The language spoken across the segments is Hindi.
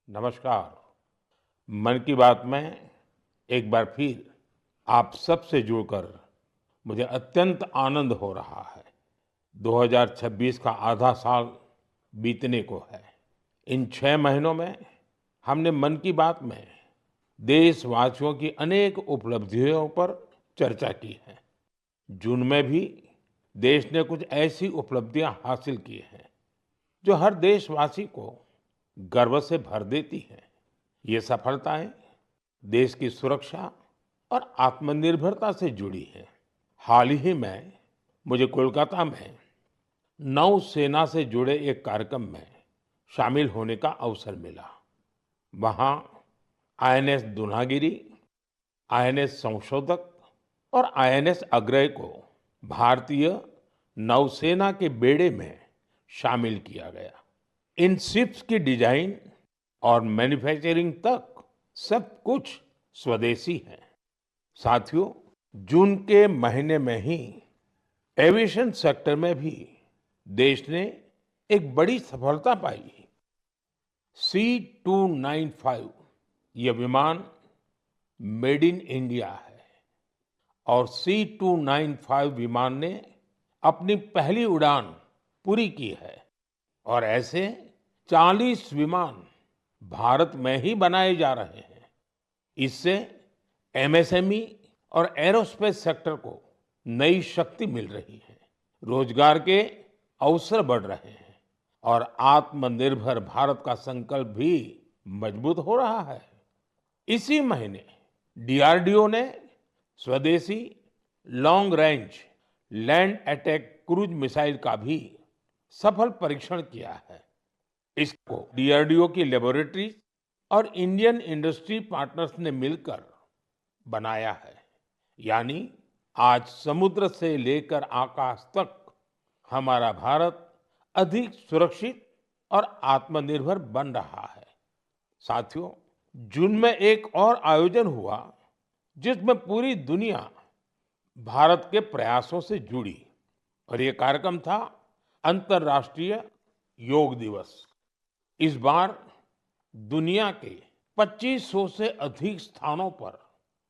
नमस्कार। मन की बात में एक बार फिर आप सबसे जुड़कर मुझे अत्यंत आनंद हो रहा है। 2026 का आधा साल बीतने को है। इन 6 महीनों में हमने मन की बात में देशवासियों की अनेक उपलब्धियों पर चर्चा की है। जून में भी देश ने कुछ ऐसी उपलब्धियां हासिल की हैं जो हर देशवासी को गर्व से भर देती हैं। ये सफलताएं देश की सुरक्षा और आत्मनिर्भरता से जुड़ी है। हाल ही में मुझे कोलकाता में नौसेना से जुड़े एक कार्यक्रम में शामिल होने का अवसर मिला। वहां आईएनएस दूनागिरी, आईएनएस संशोधक और आईएनएस अग्रय को भारतीय नौसेना के बेड़े में शामिल किया गया। इन शिप्स की डिजाइन और मैन्युफैक्चरिंग तक सब कुछ स्वदेशी है। साथियों, जून के महीने में ही एविएशन सेक्टर में भी देश ने एक बड़ी सफलता पाई। C295 यह विमान मेड इन इंडिया है और C295 विमान ने अपनी पहली उड़ान पूरी की है और ऐसे 40 विमान भारत में ही बनाए जा रहे हैं। इससे एमएसएमई और एरोस्पेस सेक्टर को नई शक्ति मिल रही है, रोजगार के अवसर बढ़ रहे हैं और आत्मनिर्भर भारत का संकल्प भी मजबूत हो रहा है। इसी महीने डीआरडीओ ने स्वदेशी long range land attack cruise missile का भी सफल परीक्षण किया है। इसको डीआरडीओ की लेबोरेटरी और इंडियन इंडस्ट्री पार्टनर्स ने मिलकर बनाया है। यानी आज समुद्र से लेकर आकाश तक हमारा भारत अधिक सुरक्षित और आत्मनिर्भर बन रहा है। साथियों, जून में एक और आयोजन हुआ जिसमें पूरी दुनिया भारत के प्रयासों से जुड़ी और ये कार्यक्रम था अंतर्राष्ट्रीय योग दिवस। इस बार दुनिया के 2500 से अधिक स्थानों पर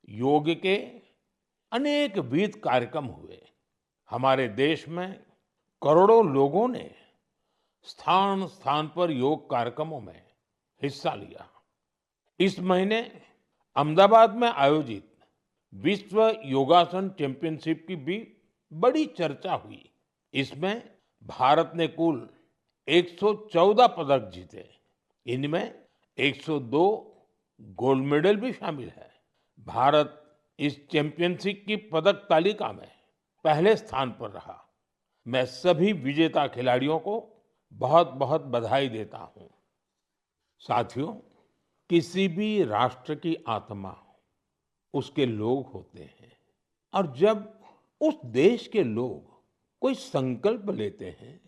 योग के अनेक विविध कार्यक्रम हुए। हमारे देश में करोड़ों लोगों ने स्थान स्थान पर योग कार्यक्रमों में हिस्सा लिया। इस महीने अहमदाबाद में आयोजित विश्व योगासन चैंपियनशिप की भी बड़ी चर्चा हुई। इसमें भारत ने कुल 114 पदक जीते। इनमें 102 गोल्ड मेडल भी शामिल है। भारत इस चैंपियनशिप की पदक तालिका में पहले स्थान पर रहा। मैं सभी विजेता खिलाड़ियों को बहुत बहुत बधाई देता हूं। साथियों, किसी भी राष्ट्र की आत्मा उसके लोग होते हैं और जब उस देश के लोग कोई संकल्प लेते हैं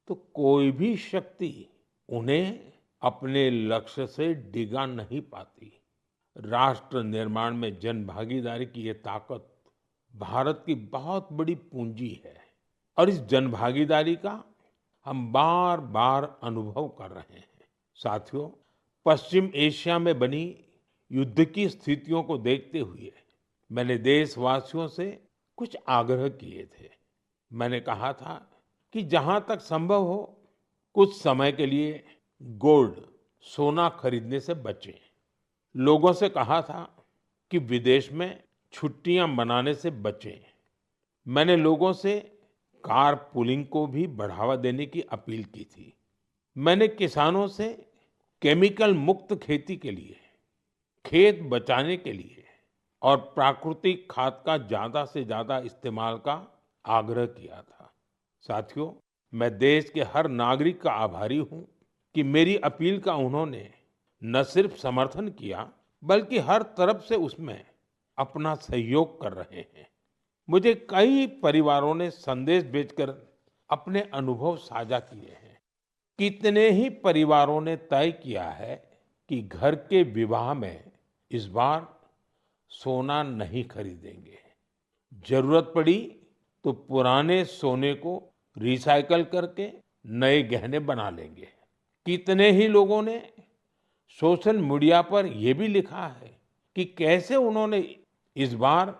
तो कोई भी शक्ति उन्हें अपने लक्ष्य से डिगा नहीं पाती। राष्ट्र निर्माण में जन भागीदारी की ये ताकत भारत की बहुत बड़ी पूंजी है और इस जन भागीदारी का हम बार बार अनुभव कर रहे हैं। साथियों, पश्चिम एशिया में बनी युद्ध की स्थितियों को देखते हुए मैंने देशवासियों से कुछ आग्रह किए थे। मैंने कहा था कि जहां तक संभव हो कुछ समय के लिए गोल्ड सोना खरीदने से बचें। लोगों से कहा था कि विदेश में छुट्टियां मनाने से बचें। मैंने लोगों से कार पूलिंग को भी बढ़ावा देने की अपील की थी। मैंने किसानों से केमिकल मुक्त खेती के लिए, खेत बचाने के लिए और प्राकृतिक खाद का ज्यादा से ज्यादा इस्तेमाल का आग्रह किया था। साथियों, मैं देश के हर नागरिक का आभारी हूं कि मेरी अपील का उन्होंने न सिर्फ समर्थन किया बल्कि हर तरफ से उसमें अपना सहयोग कर रहे हैं। मुझे कई परिवारों ने संदेश भेजकर अपने अनुभव साझा किए हैं। कितने ही परिवारों ने तय किया है कि घर के विवाह में इस बार सोना नहीं खरीदेंगे। जरूरत पड़ी तो पुराने सोने को रिसाइकल करके नए गहने बना लेंगे। कितने ही लोगों ने सोशल मीडिया पर ये भी लिखा है कि कैसे उन्होंने इस बार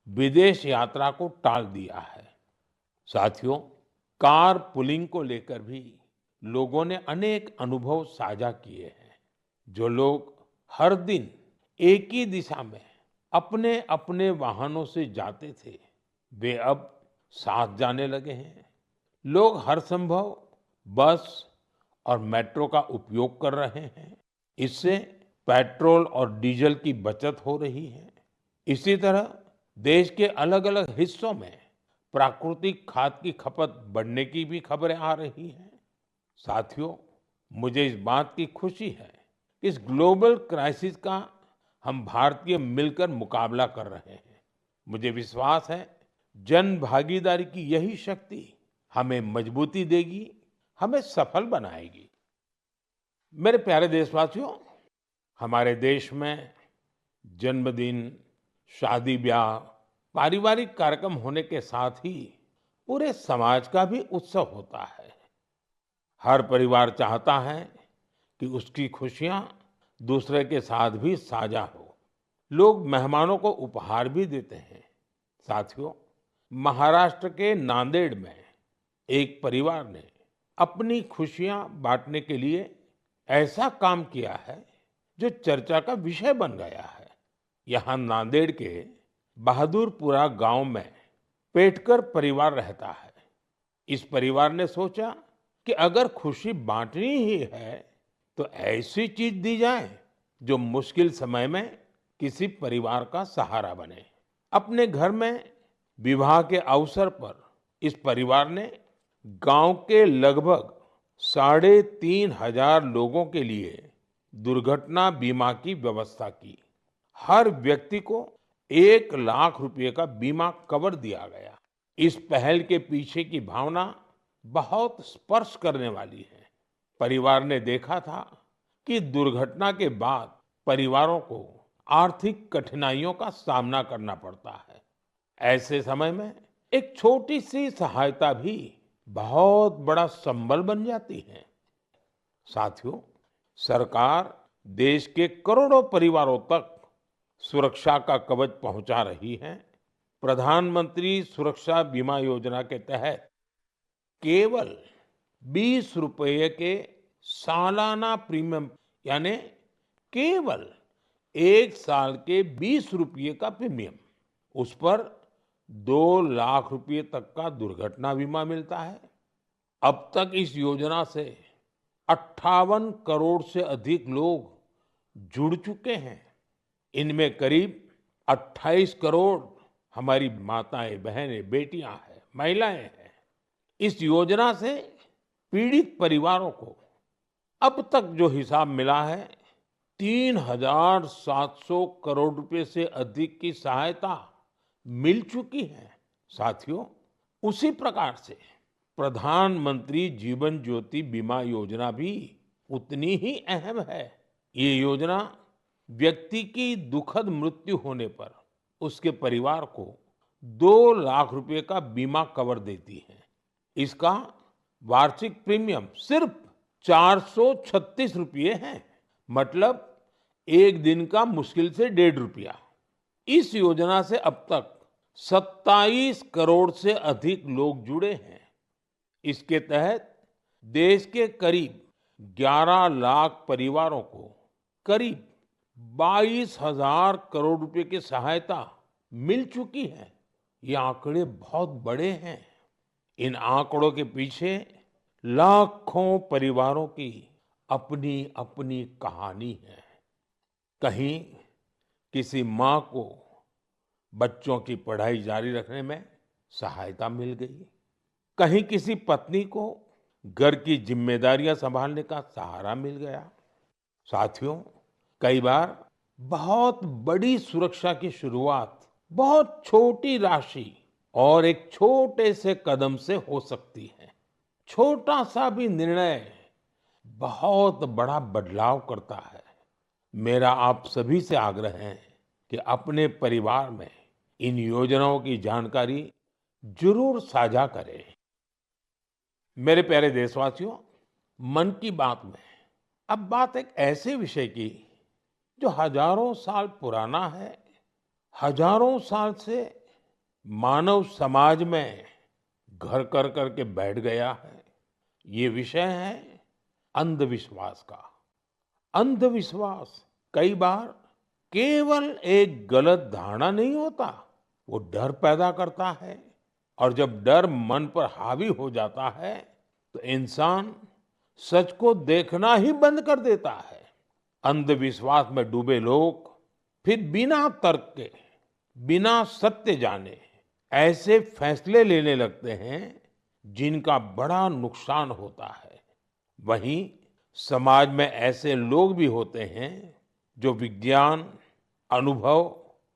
विदेश यात्रा को टाल दिया है। साथियों, कार पुलिंग को लेकर भी लोगों ने अनेक अनुभव साझा किए हैं। जो लोग हर दिन एक ही दिशा में अपने अपने वाहनों से जाते थे, वे अब साथ जाने लगे हैं। लोग हर संभव बस और मेट्रो का उपयोग कर रहे हैं। इससे पेट्रोल और डीजल की बचत हो रही है। इसी तरह देश के अलग-अलग हिस्सों में प्राकृतिक खाद की खपत बढ़ने की भी खबरें आ रही हैं। साथियों, मुझे इस बात की खुशी है कि इस ग्लोबल क्राइसिस का हम भारतीय मिलकर मुकाबला कर रहे हैं। मुझे विश्वास है जन भागीदारी की यही शक्ति हमें मजबूती देगी, हमें सफल बनाएगी। मेरे प्यारे देशवासियों, हमारे देश में जन्मदिन, शादी ब्याह, पारिवारिक कार्यक्रम होने के साथ ही पूरे समाज का भी उत्सव होता है। हर परिवार चाहता है कि उसकी खुशियां दूसरे के साथ भी साझा हो। लोग मेहमानों को उपहार भी देते हैं। साथियों, महाराष्ट्र के नांदेड़ में एक परिवार ने अपनी खुशियां बांटने के लिए ऐसा काम किया है जो चर्चा का विषय बन गया है। यहाँ नांदेड़ के बहादुरपुरा गांव में पेटकर परिवार रहता है। इस परिवार ने सोचा कि अगर खुशी बांटनी ही है तो ऐसी चीज दी जाए जो मुश्किल समय में किसी परिवार का सहारा बने। अपने घर में विवाह के अवसर पर इस परिवार ने गांव के लगभग 3,500 लोगों के लिए दुर्घटना बीमा की व्यवस्था की। हर व्यक्ति को 1 लाख रुपए का बीमा कवर दिया गया। इस पहल के पीछे की भावना बहुत स्पर्श करने वाली है। परिवार ने देखा था कि दुर्घटना के बाद परिवारों को आर्थिक कठिनाइयों का सामना करना पड़ता है। ऐसे समय में एक छोटी सी सहायता भी बहुत बड़ा संबल बन जाती है। साथियों, सरकार देश के करोड़ों परिवारों तक सुरक्षा का कवच पहुंचा रही है। प्रधानमंत्री सुरक्षा बीमा योजना के तहत केवल 20 रुपए के सालाना प्रीमियम, यानी केवल 1 साल के 20 रुपये का प्रीमियम, उस पर 2 लाख रुपए तक का दुर्घटना बीमा मिलता है। अब तक इस योजना से 58 करोड़ से अधिक लोग जुड़ चुके हैं। इनमें करीब 28 करोड़ हमारी माताएं, बहनें, बेटियां हैं, महिलाएं हैं। इस योजना से पीड़ित परिवारों को अब तक जो हिसाब मिला है, 3,700 करोड़ रुपए से अधिक की सहायता मिल चुकी है। साथियों, उसी प्रकार से प्रधानमंत्री जीवन ज्योति बीमा योजना भी उतनी ही अहम है। ये योजना व्यक्ति की दुखद मृत्यु होने पर उसके परिवार को 2 लाख रुपए का बीमा कवर देती है। इसका वार्षिक प्रीमियम सिर्फ 436 रुपये है, मतलब एक दिन का मुश्किल से 1.5 रुपया। इस योजना से अब तक 27 करोड़ से अधिक लोग जुड़े हैं। इसके तहत देश के करीब 11 लाख परिवारों को करीब 22,000 करोड़ रुपए की सहायता मिल चुकी है। ये आंकड़े बहुत बड़े हैं। इन आंकड़ों के पीछे लाखों परिवारों की अपनी अपनी कहानी है। कहीं किसी माँ को बच्चों की पढ़ाई जारी रखने में सहायता मिल गई, कहीं किसी पत्नी को घर की जिम्मेदारियां संभालने का सहारा मिल गया। साथियों, कई बार बहुत बड़ी सुरक्षा की शुरुआत बहुत छोटी राशि और एक छोटे से कदम से हो सकती है। छोटा सा भी निर्णय बहुत बड़ा बदलाव करता है। मेरा आप सभी से आग्रह है कि अपने परिवार में इन योजनाओं की जानकारी जरूर साझा करें। मेरे प्यारे देशवासियों, मन की बात में अब बात एक ऐसे विषय की जो हजारों साल पुराना है, हजारों साल से मानव समाज में घर कर कर के बैठ गया है। ये विषय है अंधविश्वास का। अंधविश्वास कई बार केवल एक गलत धारणा नहीं होता, वो डर पैदा करता है। और जब डर मन पर हावी हो जाता है तो इंसान सच को देखना ही बंद कर देता है। अंधविश्वास में डूबे लोग फिर बिना तर्क के, बिना सत्य जाने ऐसे फैसले लेने लगते हैं जिनका बड़ा नुकसान होता है। वहीं समाज में ऐसे लोग भी होते हैं जो विज्ञान, अनुभव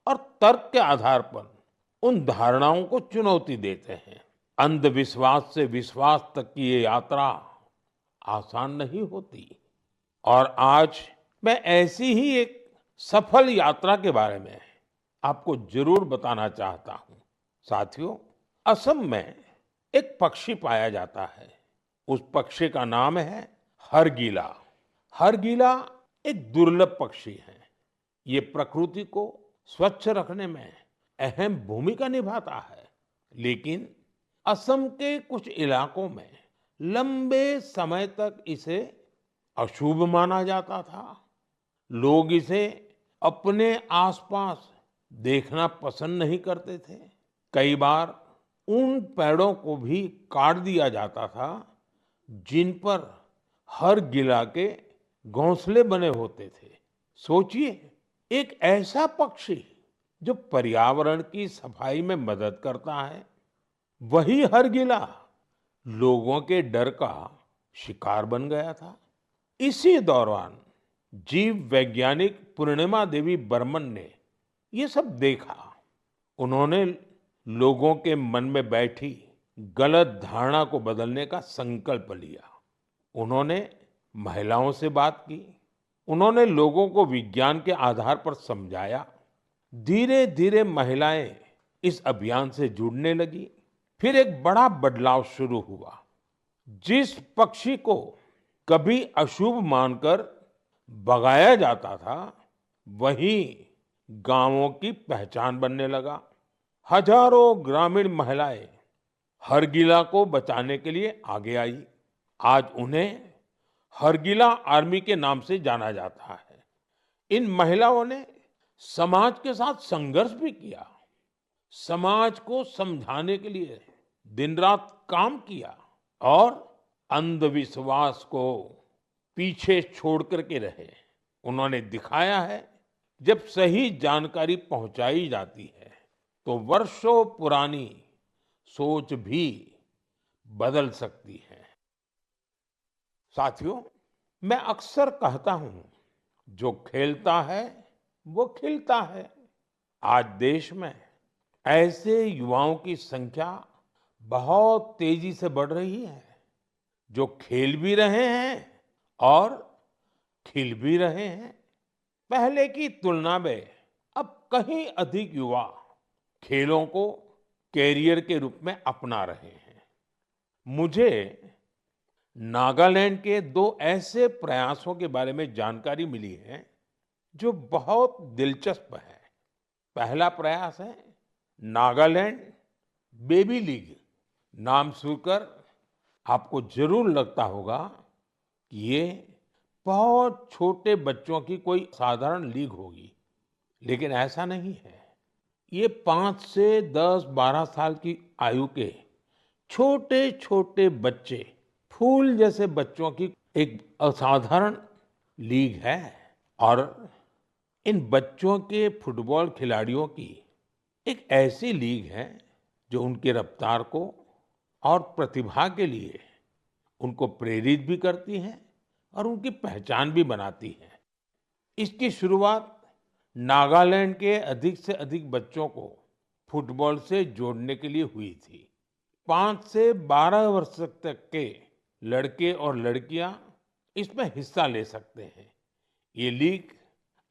और तर्क के आधार पर उन धारणाओं को चुनौती देते हैं। अंधविश्वास से विश्वास तक की ये यात्रा आसान नहीं होती। और आज मैं ऐसी ही एक सफल यात्रा के बारे में आपको जरूर बताना चाहता हूं। साथियों, असम में एक पक्षी पाया जाता है। उस पक्षी का नाम है हरगिला। हरगिला एक दुर्लभ पक्षी है। ये प्रकृति को स्वच्छ रखने में अहम भूमिका निभाता है। लेकिन असम के कुछ इलाकों में लंबे समय तक इसे अशुभ माना जाता था। लोग इसे अपने आसपास देखना पसंद नहीं करते थे। कई बार उन पेड़ों को भी काट दिया जाता था जिन पर हर गिला के घोंसले बने होते थे। सोचिए, एक ऐसा पक्षी जो पर्यावरण की सफाई में मदद करता है, वही हर गिला लोगों के डर का शिकार बन गया था। इसी दौरान जीव वैज्ञानिक पूर्णिमा देवी बर्मन ने ये सब देखा। उन्होंने लोगों के मन में बैठी गलत धारणा को बदलने का संकल्प लिया। उन्होंने महिलाओं से बात की। उन्होंने लोगों को विज्ञान के आधार पर समझाया। धीरे धीरे महिलाएं इस अभियान से जुड़ने लगी। फिर एक बड़ा बदलाव शुरू हुआ। जिस पक्षी को कभी अशुभ मानकर भगाया जाता था, वही गांवों की पहचान बनने लगा। हजारों ग्रामीण महिलाएं हरगिला को बचाने के लिए आगे आई। आज उन्हें हरगिला आर्मी के नाम से जाना जाता है। इन महिलाओं ने समाज के साथ संघर्ष भी किया। समाज को समझाने के लिए दिन रात काम किया और अंधविश्वास को पीछे छोड़ करके रहे। उन्होंने दिखाया है, जब सही जानकारी पहुंचाई जाती है तो वर्षों पुरानी सोच भी बदल सकती है। साथियों, मैं अक्सर कहता हूं, जो खेलता है वो खिलता है। आज देश में ऐसे युवाओं की संख्या बहुत तेजी से बढ़ रही है जो खेल भी रहे हैं और खिल भी रहे हैं। पहले की तुलना में अब कहीं अधिक युवा खेलों को कैरियर के रूप में अपना रहे हैं। मुझे नागालैंड के दो ऐसे प्रयासों के बारे में जानकारी मिली है जो बहुत दिलचस्प है। पहला प्रयास है नागालैंड बेबी लीग। नाम सुनकर आपको जरूर लगता होगा कि ये बहुत छोटे बच्चों की कोई साधारण लीग होगी, लेकिन ऐसा नहीं है। ये 5 से 10, 12 साल की आयु के छोटे छोटे बच्चे, फूल जैसे बच्चों की एक असाधारण लीग है। और इन बच्चों के फुटबॉल खिलाड़ियों की एक ऐसी लीग है जो उनकी रफ्तार को और प्रतिभा के लिए उनको प्रेरित भी करती है और उनकी पहचान भी बनाती है। इसकी शुरुआत नागालैंड के अधिक से अधिक बच्चों को फुटबॉल से जोड़ने के लिए हुई थी। 5 से 12 वर्ष तक के लड़के और लड़कियां इसमें हिस्सा ले सकते हैं। ये लीग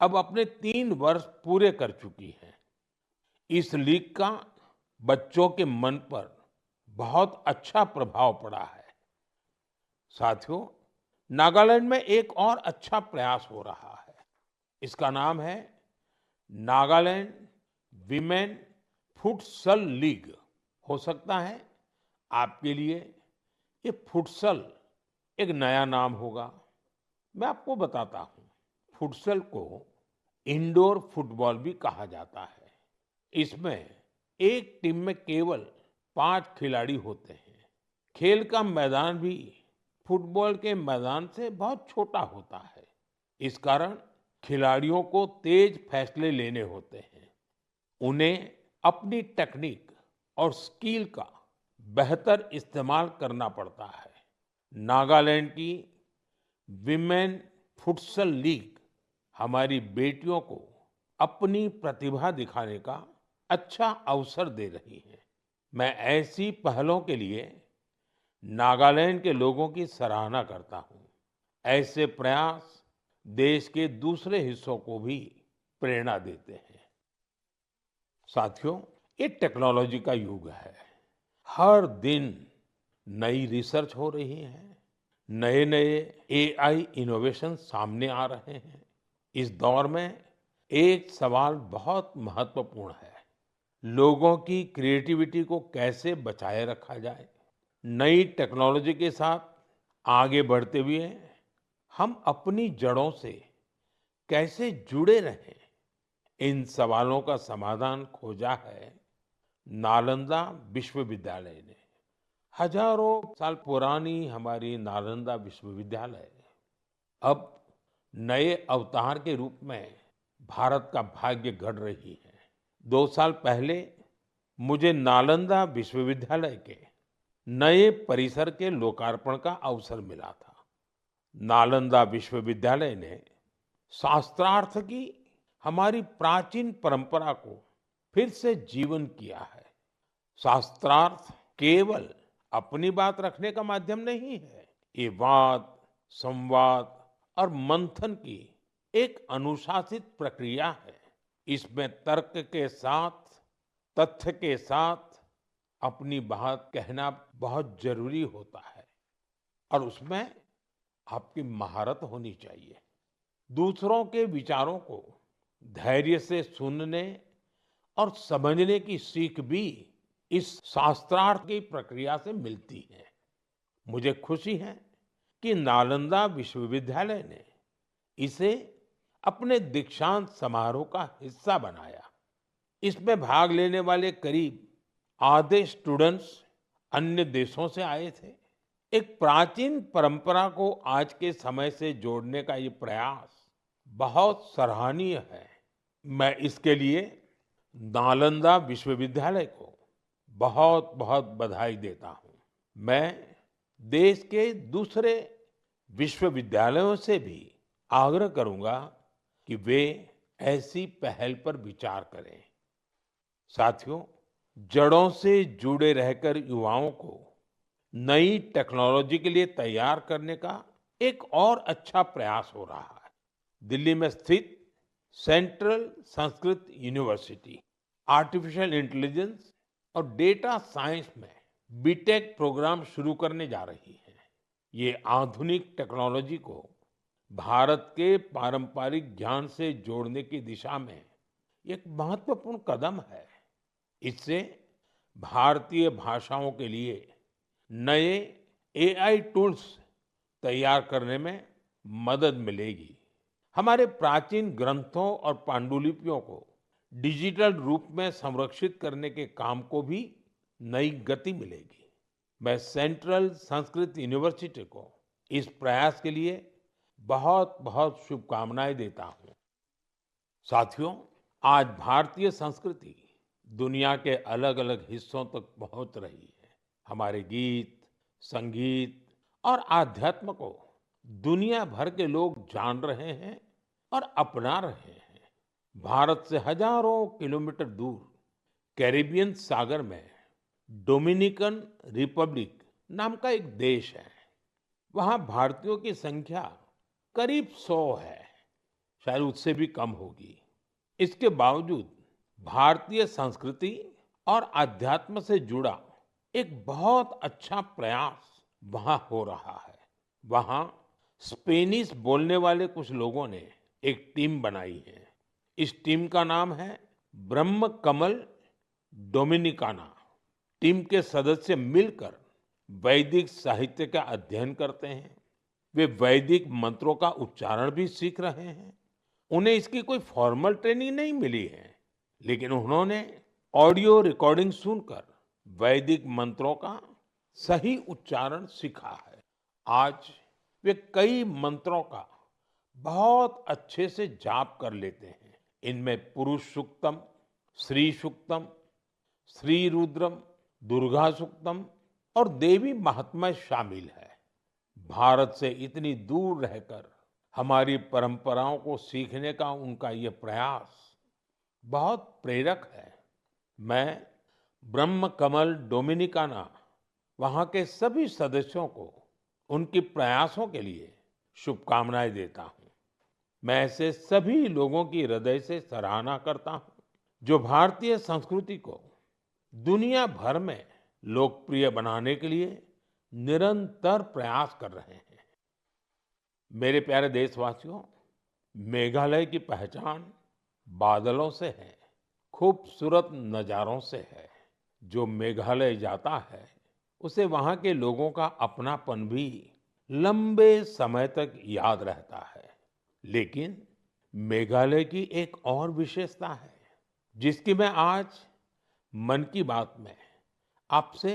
अब अपने 3 वर्ष पूरे कर चुकी है। इस लीग का बच्चों के मन पर बहुत अच्छा प्रभाव पड़ा है। साथियों, नागालैंड में एक और अच्छा प्रयास हो रहा है। इसका नाम है नागालैंड विमेन फुटसल लीग। हो सकता है आपके लिए ये फुटसल एक नया नाम होगा। मैं आपको बताता हूँ, फुटसल को इंडोर फुटबॉल भी कहा जाता है। इसमें एक टीम में केवल 5 खिलाड़ी होते हैं। खेल का मैदान भी फुटबॉल के मैदान से बहुत छोटा होता है। इस कारण खिलाड़ियों को तेज फैसले लेने होते हैं। उन्हें अपनी टेक्निक और स्किल का बेहतर इस्तेमाल करना पड़ता है। नागालैंड की विमेन फुटसल लीग हमारी बेटियों को अपनी प्रतिभा दिखाने का अच्छा अवसर दे रही है। मैं ऐसी पहलों के लिए नागालैंड के लोगों की सराहना करता हूँ। ऐसे प्रयास देश के दूसरे हिस्सों को भी प्रेरणा देते हैं। साथियों, ये टेक्नोलॉजी का युग है। हर दिन नई रिसर्च हो रही है, नए नए एआई इनोवेशन सामने आ रहे हैं। इस दौर में एक सवाल बहुत महत्वपूर्ण है, लोगों की क्रिएटिविटी को कैसे बचाए रखा जाए। नई टेक्नोलॉजी के साथ आगे बढ़ते हुए हम अपनी जड़ों से कैसे जुड़े रहें, इन सवालों का समाधान खोजा है नालंदा विश्वविद्यालय ने। हजारों साल पुरानी हमारी नालंदा विश्वविद्यालय अब नए अवतार के रूप में भारत का भाग्य गढ़ रही है। 2 साल पहले मुझे नालंदा विश्वविद्यालय के नए परिसर के लोकार्पण का अवसर मिला था। नालंदा विश्वविद्यालय ने शास्त्रार्थ की हमारी प्राचीन परंपरा को फिर से जीवन किया है। शास्त्रार्थ केवल अपनी बात रखने का माध्यम नहीं है, ये वाद, संवाद और मंथन की एक अनुशासित प्रक्रिया है। इसमें तर्क के साथ, तथ्य के साथ अपनी बात कहना बहुत जरूरी होता है और उसमें आपकी महारत होनी चाहिए। दूसरों के विचारों को धैर्य से सुनने और समझने की सीख भी इस शास्त्रार्थ की प्रक्रिया से मिलती है। मुझे खुशी है कि नालंदा विश्वविद्यालय ने इसे अपने दीक्षांत समारोह का हिस्सा बनाया। इसमें भाग लेने वाले करीब आधे स्टूडेंट्स अन्य देशों से आए थे। एक प्राचीन परंपरा को आज के समय से जोड़ने का ये प्रयास बहुत सराहनीय है। मैं इसके लिए नालंदा विश्वविद्यालय को बहुत बहुत बधाई देता हूँ। मैं देश के दूसरे विश्वविद्यालयों से भी आग्रह करूंगा कि वे ऐसी पहल पर विचार करें। साथियों, जड़ों से जुड़े रहकर युवाओं को नई टेक्नोलॉजी के लिए तैयार करने का एक और अच्छा प्रयास हो रहा है। दिल्ली में स्थित central Sanskrit university artificial intelligence और डेटा साइंस में बीटेक प्रोग्राम शुरू करने जा रही है। ये आधुनिक टेक्नोलॉजी को भारत के पारंपरिक ज्ञान से जोड़ने की दिशा में एक महत्वपूर्ण कदम है। इससे भारतीय भाषाओं के लिए नए एआई टूल्स तैयार करने में मदद मिलेगी। हमारे प्राचीन ग्रंथों और पांडुलिपियों को डिजिटल रूप में संरक्षित करने के काम को भी नई गति मिलेगी। मैं सेंट्रल संस्कृत यूनिवर्सिटी को इस प्रयास के लिए बहुत बहुत शुभकामनाएं देता हूं। साथियों, आज भारतीय संस्कृति दुनिया के अलग अलग हिस्सों तक पहुंच रही है। हमारे गीत, संगीत और आध्यात्म को दुनिया भर के लोग जान रहे हैं और अपना रहे हैं। भारत से हजारों किलोमीटर दूर कैरिबियन सागर में डोमिनिकन रिपब्लिक नाम का एक देश है। वहां भारतीयों की संख्या करीब 100 है, शायद उससे भी कम होगी। इसके बावजूद भारतीय संस्कृति और आध्यात्म से जुड़ा एक बहुत अच्छा प्रयास वहां हो रहा है। वहां स्पेनिश बोलने वाले कुछ लोगों ने एक टीम बनाई है। इस टीम का नाम है ब्रह्म कमल डोमिनिकाना। टीम के सदस्य मिलकर वैदिक साहित्य का अध्ययन करते हैं। वे वैदिक मंत्रों का उच्चारण भी सीख रहे हैं। उन्हें इसकी कोई फॉर्मल ट्रेनिंग नहीं मिली है, लेकिन उन्होंने ऑडियो रिकॉर्डिंग सुनकर वैदिक मंत्रों का सही उच्चारण सीखा है। आज वे कई मंत्रों का बहुत अच्छे से जाप कर लेते हैं। इनमें पुरुष सूक्तम, श्री सूक्तम, श्री रुद्रम, दुर्गा सूक्तम और देवी महात्म्य शामिल है। भारत से इतनी दूर रहकर हमारी परंपराओं को सीखने का उनका ये प्रयास बहुत प्रेरक है। मैं ब्रह्म कमल डोमिनिकाना वहाँ के सभी सदस्यों को उनके प्रयासों के लिए शुभकामनाएं देता हूँ। मैं ऐसे सभी लोगों की हृदय से सराहना करता हूँ जो भारतीय संस्कृति को दुनिया भर में लोकप्रिय बनाने के लिए निरंतर प्रयास कर रहे हैं। मेरे प्यारे देशवासियों, मेघालय की पहचान बादलों से है, खूबसूरत नज़ारों से है। जो मेघालय जाता है उसे वहाँ के लोगों का अपनापन भी लंबे समय तक याद रहता है। लेकिन मेघालय की एक और विशेषता है जिसकी मैं आज मन की बात में आपसे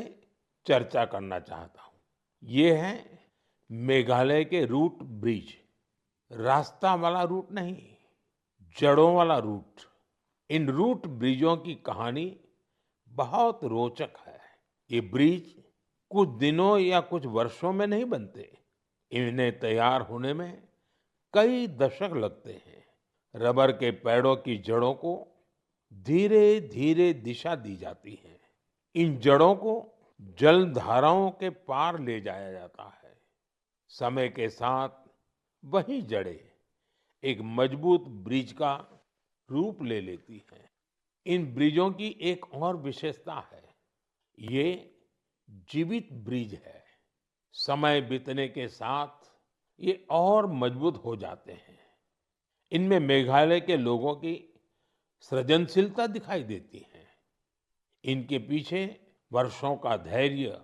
चर्चा करना चाहता हूँ। ये है मेघालय के रूट ब्रिज। रास्ता वाला रूट नहीं, जड़ों वाला रूट। इन रूट ब्रिजों की कहानी बहुत रोचक है। ये ब्रिज कुछ दिनों या कुछ वर्षों में नहीं बनते। इन्हें तैयार होने में कई दशक लगते हैं। रबर के पेड़ों की जड़ों को धीरे धीरे दिशा दी जाती है। इन जड़ों को जलधाराओं के पार ले जाया जाता है। समय के साथ वही जड़ें एक मजबूत ब्रिज का रूप ले लेती हैं। इन ब्रिजों की एक और विशेषता है, ये जीवित ब्रिज है। समय बीतने के साथ ये और मजबूत हो जाते हैं। इनमें मेघालय के लोगों की सृजनशीलता दिखाई देती है। इनके पीछे वर्षों का धैर्य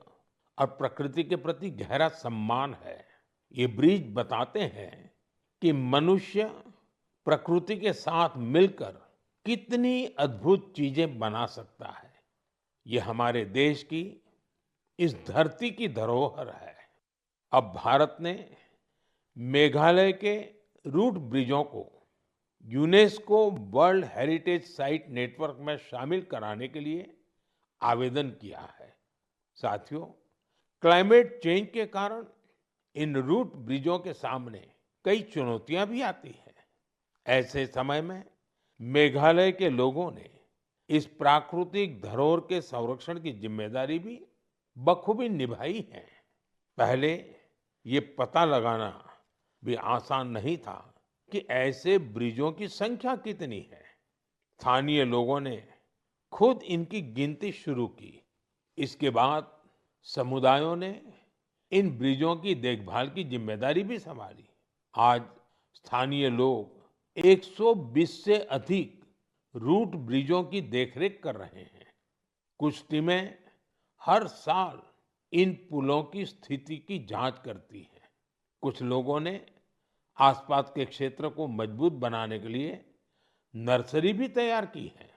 और प्रकृति के प्रति गहरा सम्मान है। ये ब्रिज बताते हैं कि मनुष्य प्रकृति के साथ मिलकर कितनी अद्भुत चीजें बना सकता है। ये हमारे देश की इस धरती की धरोहर है। अब भारत ने मेघालय के रूट ब्रिजों को UNESCO world heritage site network में शामिल कराने के लिए आवेदन किया है। साथियों, क्लाइमेट चेंज के कारण इन रूट ब्रिजों के सामने कई चुनौतियां भी आती हैं। ऐसे समय में मेघालय के लोगों ने इस प्राकृतिक धरोहर के संरक्षण की जिम्मेदारी भी बखूबी निभाई है। पहले ये पता लगाना भी आसान नहीं था कि ऐसे ब्रिजों की संख्या कितनी है। स्थानीय लोगों ने खुद इनकी गिनती शुरू की। इसके बाद समुदायों ने इन ब्रिजों की देखभाल की जिम्मेदारी भी संभाली। आज स्थानीय लोग 120 से अधिक रूट ब्रिजों की देखरेख कर रहे हैं। कुछ टीमें हर साल इन पुलों की स्थिति की जांच करती हैं। कुछ लोगों ने आसपास के क्षेत्र को मजबूत बनाने के लिए नर्सरी भी तैयार की है।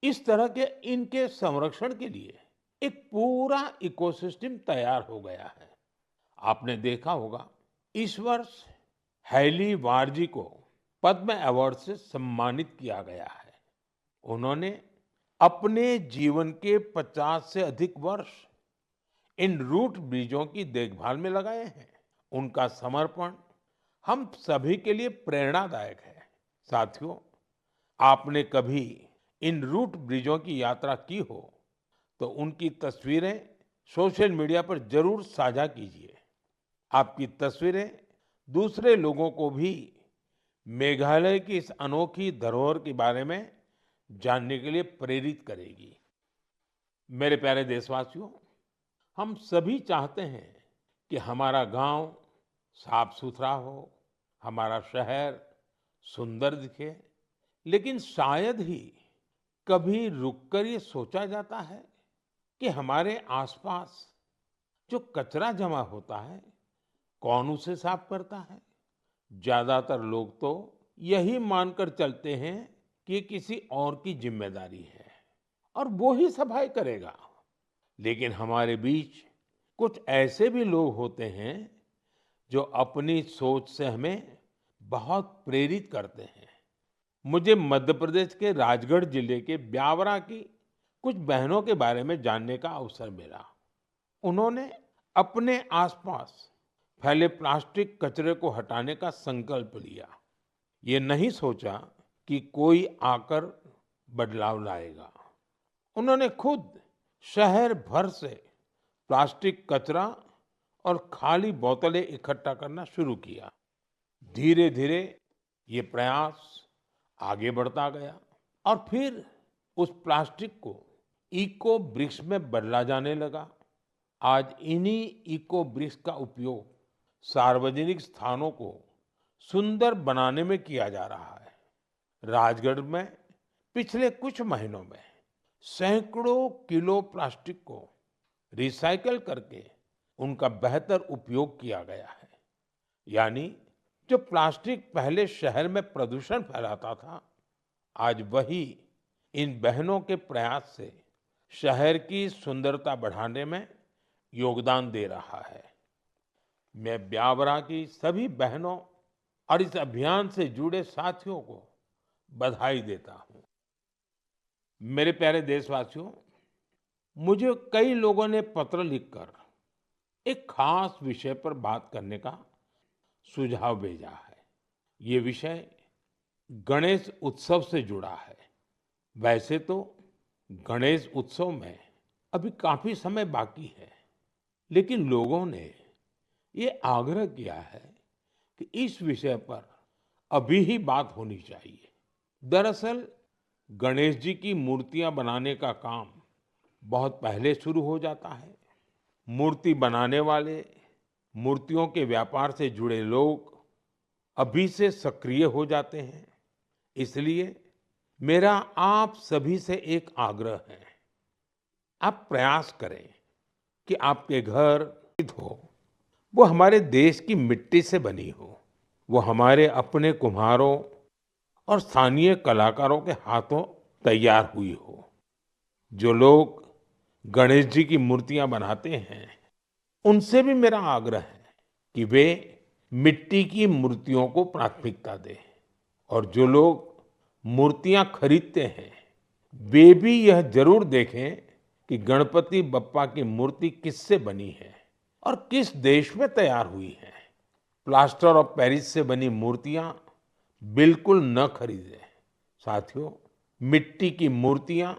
इस तरह के इनके संरक्षण के लिए एक पूरा इकोसिस्टम तैयार हो गया है। आपने देखा होगा, इस वर्ष हैली वारजी को पद्म अवार्ड से सम्मानित किया गया है। उन्होंने अपने जीवन के 50 से अधिक वर्ष इन रूट ब्रिजों की देखभाल में लगाए हैं। उनका समर्पण हम सभी के लिए प्रेरणादायक है। साथियों, आपने कभी इन रूट ब्रिजों की यात्रा की हो तो उनकी तस्वीरें सोशल मीडिया पर जरूर साझा कीजिए। आपकी तस्वीरें दूसरे लोगों को भी मेघालय की इस अनोखी धरोहर के बारे में जानने के लिए प्रेरित करेगी। मेरे प्यारे देशवासियों, हम सभी चाहते हैं कि हमारा गांव साफ सुथरा हो, हमारा शहर सुंदर दिखे। लेकिन शायद ही कभी रुककर ये सोचा जाता है कि हमारे आसपास जो कचरा जमा होता है, कौन उसे साफ करता है? ज्यादातर लोग तो यही मानकर चलते हैं कि ये किसी और की जिम्मेदारी है और वो ही सफाई करेगा। लेकिन हमारे बीच कुछ ऐसे भी लोग होते हैं जो अपनी सोच से हमें बहुत प्रेरित करते हैं। मुझे मध्य प्रदेश के राजगढ़ जिले के ब्यावरा की कुछ बहनों के बारे में जानने का अवसर मिला। उन्होंने अपने आसपास फैले प्लास्टिक कचरे को हटाने का संकल्प लिया। ये नहीं सोचा कि कोई आकर बदलाव लाएगा। उन्होंने खुद शहर भर से प्लास्टिक कचरा और खाली बोतलें इकट्ठा करना शुरू किया। धीरे धीरे ये प्रयास आगे बढ़ता गया और फिर उस प्लास्टिक को इको ब्रिक्स में बदला जाने लगा। आज इन्हीं इको ब्रिक्स का उपयोग सार्वजनिक स्थानों को सुंदर बनाने में किया जा रहा है। राजगढ़ में पिछले कुछ महीनों में सैकड़ों किलो प्लास्टिक को रिसाइकल करके उनका बेहतर उपयोग किया गया है। यानी जो प्लास्टिक पहले शहर में प्रदूषण फैलाता था, आज वही इन बहनों के प्रयास से शहर की सुंदरता बढ़ाने में योगदान दे रहा है। मैं ब्यावरा की सभी बहनों और इस अभियान से जुड़े साथियों को बधाई देता हूं। मेरे प्यारे देशवासियों, मुझे कई लोगों ने पत्र लिखकर एक खास विषय पर बात करने का सुझाव भेजा है। ये विषय गणेश उत्सव से जुड़ा है। वैसे तो गणेश उत्सव में अभी काफी समय बाकी है, लेकिन लोगों ने ये आग्रह किया है कि इस विषय पर अभी ही बात होनी चाहिए। दरअसल गणेश जी की मूर्तियां बनाने का काम बहुत पहले शुरू हो जाता है। मूर्ति बनाने वाले, मूर्तियों के व्यापार से जुड़े लोग अभी से सक्रिय हो जाते हैं। इसलिए मेरा आप सभी से एक आग्रह है, आप प्रयास करें कि आपके घर हो वो हमारे देश की मिट्टी से बनी हो, वो हमारे अपने कुम्हारों और स्थानीय कलाकारों के हाथों तैयार हुई हो। जो लोग गणेश जी की मूर्तियां बनाते हैं, उनसे भी मेरा आग्रह है कि वे मिट्टी की मूर्तियों को प्राथमिकता दें। और जो लोग मूर्तियां खरीदते हैं, वे भी यह जरूर देखें कि गणपति बप्पा की मूर्ति किससे बनी है और किस देश में तैयार हुई है। प्लास्टर ऑफ पेरिस से बनी मूर्तियां बिल्कुल न खरीदें। साथियों, मिट्टी की मूर्तियां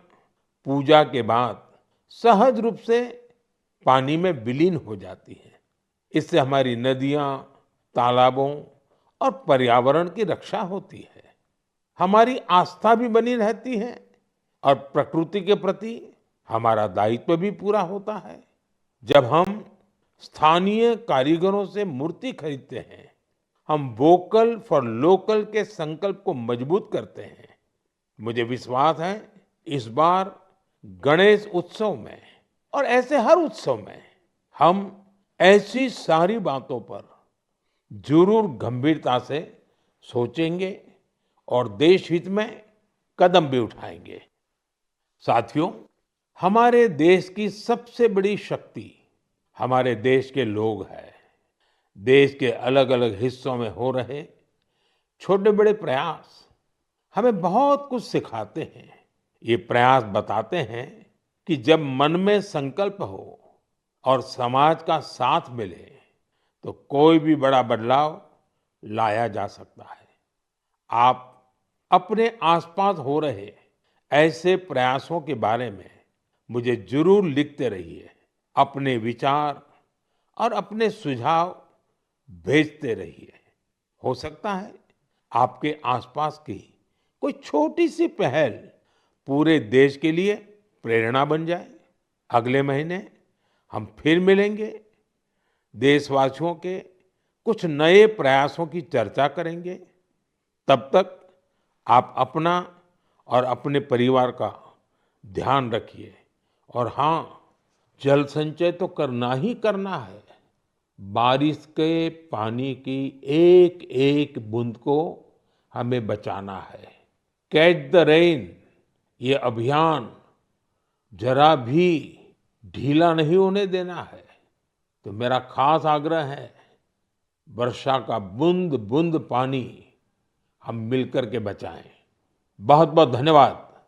पूजा के बाद सहज रूप से पानी में विलीन हो जाती हैं। इससे हमारी नदियां, तालाबों और पर्यावरण की रक्षा होती है। हमारी आस्था भी बनी रहती है और प्रकृति के प्रति हमारा दायित्व भी पूरा होता है। जब हम स्थानीय कारीगरों से मूर्ति खरीदते हैं, हम वोकल फॉर लोकल के संकल्प को मजबूत करते हैं। मुझे विश्वास है इस बार गणेश उत्सव में और ऐसे हर उत्सव में हम ऐसी सारी बातों पर जरूर गंभीरता से सोचेंगे और देश हित में कदम भी उठाएंगे। साथियों, हमारे देश की सबसे बड़ी शक्ति हमारे देश के लोग हैं। देश के अलग अलग हिस्सों में हो रहे छोटे बड़े प्रयास हमें बहुत कुछ सिखाते हैं। ये प्रयास बताते हैं कि जब मन में संकल्प हो और समाज का साथ मिले तो कोई भी बड़ा बदलाव लाया जा सकता है। आप अपने आसपास हो रहे ऐसे प्रयासों के बारे में मुझे जरूर लिखते रहिए। अपने विचार और अपने सुझाव भेजते रहिए। हो सकता है आपके आसपास की कोई छोटी सी पहल पूरे देश के लिए प्रेरणा बन जाए। अगले महीने हम फिर मिलेंगे। देशवासियों के कुछ नए प्रयासों की चर्चा करेंगे। तब तक आप अपना और अपने परिवार का ध्यान रखिए। और हाँ, जल संचय तो करना ही करना है। बारिश के पानी की एक एक बूंद को हमें बचाना है। कैच द रेन, ये अभियान जरा भी ढीला नहीं होने देना है। तो मेरा खास आग्रह है, वर्षा का बूंद बूंद पानी हम मिलकर के बचाएं। बहुत बहुत धन्यवाद।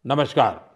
नमस्कार।